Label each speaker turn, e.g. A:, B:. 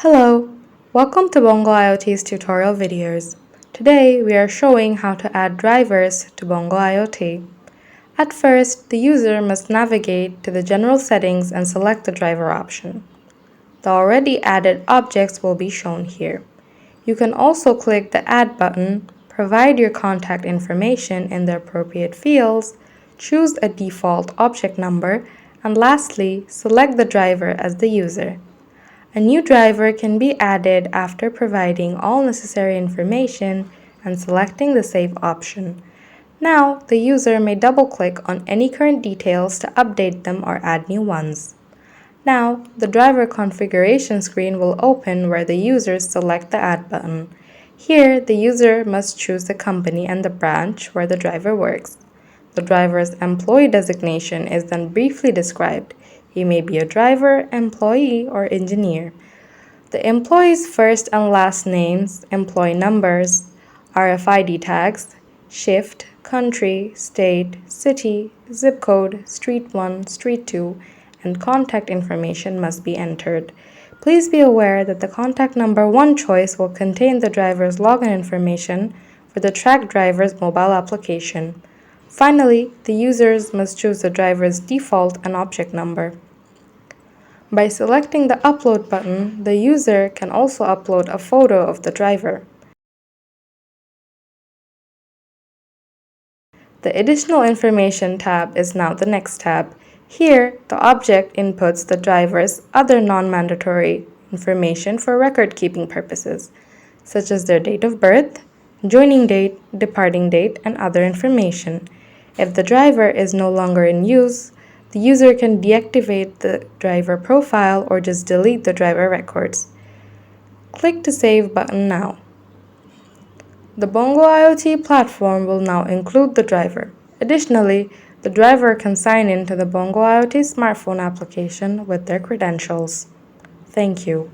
A: Hello, welcome to Bongo IoT's tutorial videos. Today we are showing how to add drivers to Bongo IoT. At first, the user must navigate to the general settings and select the driver option. The already added objects will be shown here. You can also click the Add button, provide your contact information in the appropriate fields, choose a default object number, and lastly, select the driver as the user. A new driver can be added after providing all necessary information and selecting the Save option. Now, the user may double-click on any current details to update them or add new ones. Now, the driver configuration screen will open where the users select the Add button. Here, the user must choose the company and the branch where the driver works. The driver's employee designation is then briefly described. He may be a driver, employee, or engineer. The employee's first and last names, employee numbers, RFID tags, shift, country, state, city, zip code, street 1, street 2, and contact information must be entered. Please be aware that the contact number 1 choice will contain the driver's login information for the tracked driver's mobile application. Finally, the users must choose the driver's default and object number. By selecting the Upload button, the user can also upload a photo of the driver. The Additional Information tab is now the next tab. Here, the object inputs the driver's other non-mandatory information for record-keeping purposes, such as their date of birth, joining date, departing date, and other information. If the driver is no longer in use, the user can deactivate the driver profile or just delete the driver records. Click the Save button now. The Bongo IoT platform will now include the driver. Additionally, the driver can sign in to the Bongo IoT smartphone application with their credentials. Thank you.